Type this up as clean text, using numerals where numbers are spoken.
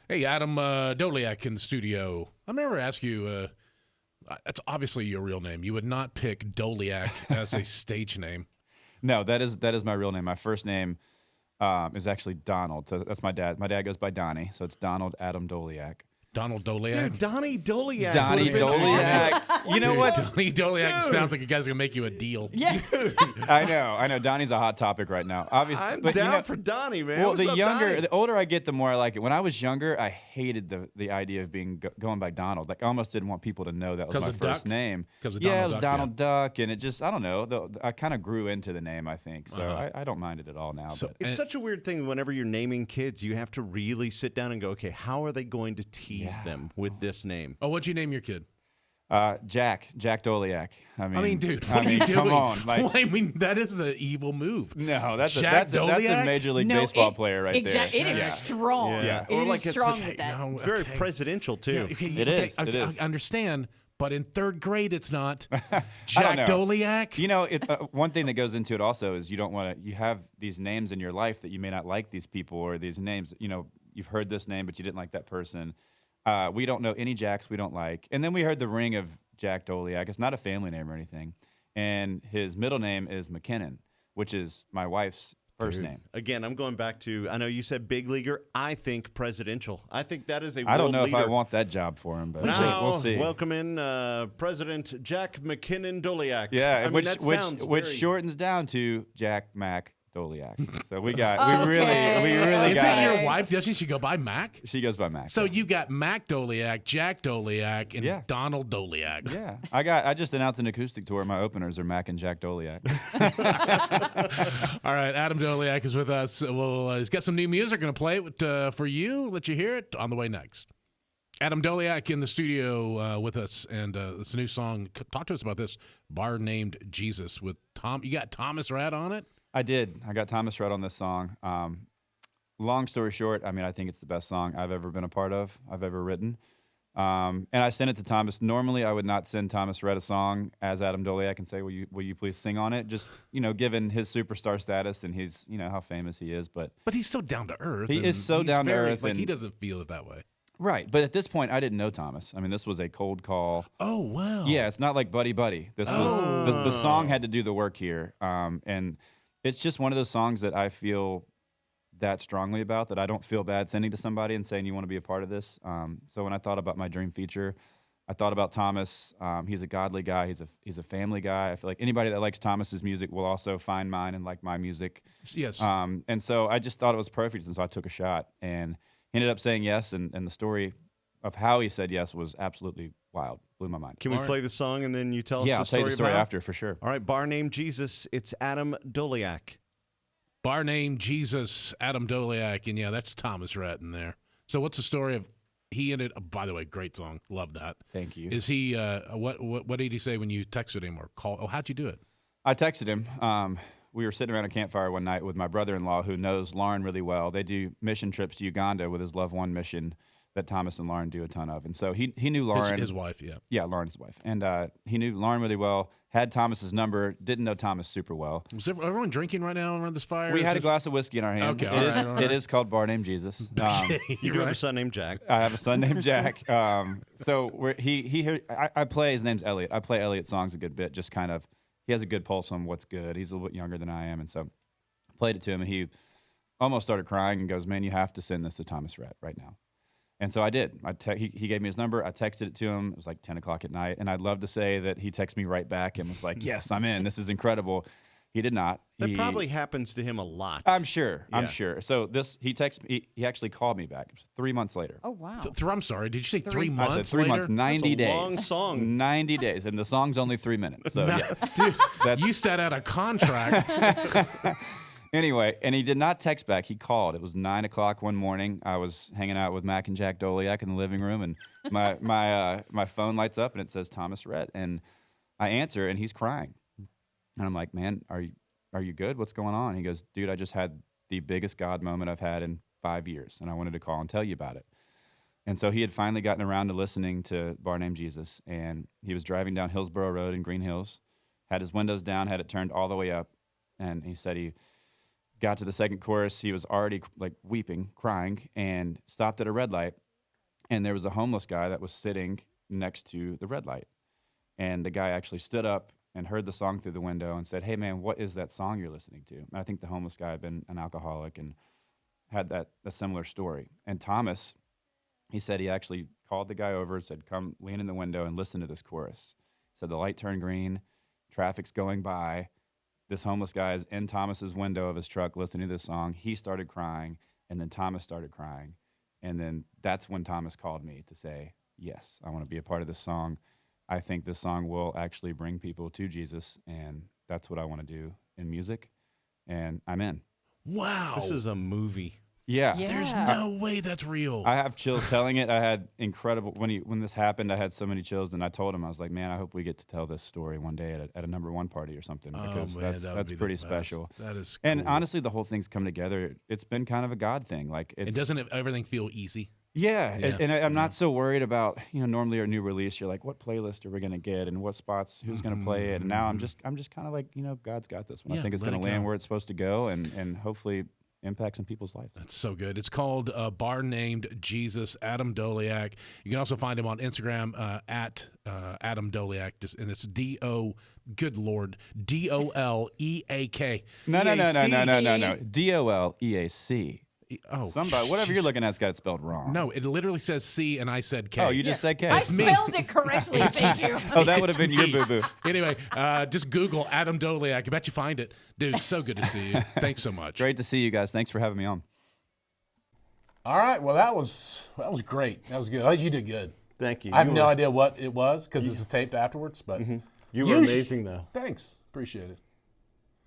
Hey, Adam Doleac in the studio. I remember asking you, that's obviously your real name. You would not pick Doleac as a stage name. No, that is my real name. My first name is actually Donald. So that's my dad. My dad goes by Donnie, so it's Donald Adam Doleac. Donald Doleac? Dude, Donnie Doleac. Donnie Doleac. You know what? Donnie Doleac sounds like you guys are going to make you a deal. Yeah. I know. Donnie's a hot topic right now. Obviously, I'm but down for Donnie, man. Well, What's up, Donnie? the older I get, the more I like it. When I was younger, I hated the idea of going by Donald. Like, I almost didn't want people to know that was my first name. Because of yeah, Donald it was Duck, Donald Duck, and it just, I don't know. I kind of grew into the name, I think. So I don't mind it at all now. So- but It's such a weird thing. Whenever you're naming kids, you have to really sit down and go, okay, how are they going to tease them with this name? Oh, what'd you name your kid? Jack Doleac. I mean, dude, what are you doing? Come on. Well, I mean, that is an evil move. No, that's Jack a Doleac? Major League Baseball player right there. It is strong. Yeah. It Or is like it's strong like, with that. No, It's very okay. presidential, too. Yeah, okay, It is. I understand, but in third grade, it's not. I Jack don't know. Doleac? You know, one thing that goes into it also is you don't want to. You have these names in your life that you may not like these people or these names. You know, you've heard this name, but you didn't like that person. We don't know any Jacks we don't like, and then we heard the ring of Jack Doleac. It's not a family name or anything, and his middle name is McKinnon, which is my wife's first name. Again, I'm going back to, I know you said big leaguer. I think presidential. I think that is a I don't world know leader. if I want that job for him, but Now, we'll see. welcome in President Jack McKinnon Doleac. Yeah, I mean, which that sounds which very- shortens down to Jack Mac Doleac. So we really Okay. Is got it it. your wife? Doesn't she go by Mac? She goes by Mac. So you got Mac Doleac, Jack Doleac, and Yeah. Donald Doleac. yeah, I just announced an acoustic tour. My openers are Mac and Jack Doleac. All right, Adam Doleac is with us. He's got some new music. Going to play it for you. Let you hear it on the way next. Adam Doleac in the studio with us, and it's a new song. Talk to us about this. Bar Named Jesus with Tom. You got Thomas Rhett on it? I did. I got Thomas Rhett on this song. Long story short, I mean, I think it's the best song I've ever been a part of, I've ever written. And I sent it to Thomas. Normally, I would not send Thomas Rhett a song as Adam Doleac and say, will you please sing on it? Just, given his superstar status and he's, how famous he is. But he's so down to earth. He is so down to earth. Like, and he doesn't feel it that way. Right. But at this point, I didn't know Thomas. I mean, this was a cold call. Oh, wow. Yeah, it's not like Buddy Buddy. This was the song had to do the work here. And it's just one of those songs that I feel that strongly about, that I don't feel bad sending to somebody and saying, you want to be a part of this. So when I thought about my dream feature, I thought about Thomas. He's a godly guy. He's a family guy. I feel like anybody that likes Thomas's music will also find mine and like my music. Yes. And so I just thought it was perfect, and so I took a shot. And he ended up saying yes, and the story of how he said yes was absolutely wild. Blew my mind. Can we play the song and then you tell us Yeah, the I'll story tell you the story about it? after for sure. All right, Bar Named Jesus. It's Adam Doleac. Bar Named Jesus, Adam Doleac, and yeah, that's Thomas Rhett in there. So what's the story of he ended? By the way, great song, love that. Thank you. Is he? What did he say when you texted him or called? Oh, how'd you do it? I texted him. We were sitting around a campfire one night with my brother-in-law who knows Lauren really well. They do mission trips to Uganda with his Love One mission that Thomas and Lauren do a ton of. And so he knew Lauren. His wife, yeah. Yeah, Lauren's wife. And he knew Lauren really well, had Thomas's number, didn't know Thomas super well. Was everyone drinking right now around this fire? We Is had a this- glass of whiskey in our hand. Okay, all right. It is called Bar Named Jesus. You do have a son named Jack. I have a son named Jack. So I play, his name's Elliot. I play Elliot songs a good bit, just kind of, he has a good pulse on what's good. He's a little bit younger than I am. And so I played it to him, and he almost started crying and goes, man, you have to send this to Thomas Rhett right now. And so I did. He gave me his number. I texted it to him. It was like 10 o'clock at night. And I'd love to say that he texted me right back and was like, yes, I'm in. This is incredible. He did not. That probably happens to him a lot. I'm sure. Yeah. I'm sure. So he texted me. He actually called me back. It was 3 months later. Oh, wow. I'm sorry. Did you say 3 I months? said 3 later? months, 90 That's a days. long song. 90 days. And the song's only 3 minutes. So, yeah. Dude, you sat out a contract. Anyway, and he did not text back. He called. It was 9 o'clock one morning. I was hanging out with Mac and Jack Doleac in the living room, and my phone lights up, and it says Thomas Rhett. And I answer, and he's crying. And I'm like, man, are you good? What's going on? He goes, dude, I just had the biggest God moment I've had in 5 years, and I wanted to call and tell you about it. And so he had finally gotten around to listening to Bar Named Jesus, and he was driving down Hillsborough Road in Green Hills, had his windows down, had it turned all the way up, and he said he got to the second chorus. He was already like weeping, crying, and stopped at a red light. And there was a homeless guy that was sitting next to the red light. And the guy actually stood up and heard the song through the window and said, "Hey, man, what is that song you're listening to?" And I think the homeless guy had been an alcoholic and had a similar story. And Thomas, he said he actually called the guy over and said, "Come lean in the window and listen to this chorus." He said the light turned green, traffic's going by. This homeless guy is in Thomas's window of his truck listening to this song. He started crying, and then Thomas started crying. And then that's when Thomas called me to say, "Yes, I want to be a part of this song. I think this song will actually bring people to Jesus, and that's what I want to do in music." And I'm in. Wow. This is a movie. Yeah. There's no way that's real. I have chills telling it. I had incredible when this happened. I had so many chills, and I told him, I was like, "Man, I hope we get to tell this story one day at a number one party or something, because man, that would that's be the pretty best. special." That is And cool. honestly, the whole thing's come together. It's been kind of a God thing. Like And it's doesn't everything feel easy? yeah, Yeah. and I'm not so worried about, normally our new release, you're like, what playlist are we gonna get and what spots, who's gonna play it, and now I'm just kind of like, God's got this one. Yeah, I think it's let gonna it land go. where it's supposed to go, and hopefully impact some people's lives. That's so good. It's called Bar Named Jesus, Adam Doleac. You can also find him on Instagram at Adam Doleac, and it's good Lord, Doleak. No. Doleac. Oh, Somebody, whatever you're looking at's got it spelled wrong. no, it literally says C, and I said K. Oh, you just said K. I It's me. spelled it correctly. Thank you. Oh, that would have It's been your me. boo-boo. Anyway, just Google Adam Doleac. I bet you find it. Dude, so good to see you. Thanks so much. Great to see you guys. Thanks for having me on. All right. Well, that was great. That was good. I think you did good. Thank you. I have You no were- idea what it was because this is taped afterwards, but You were amazing, though. Thanks. Appreciate it.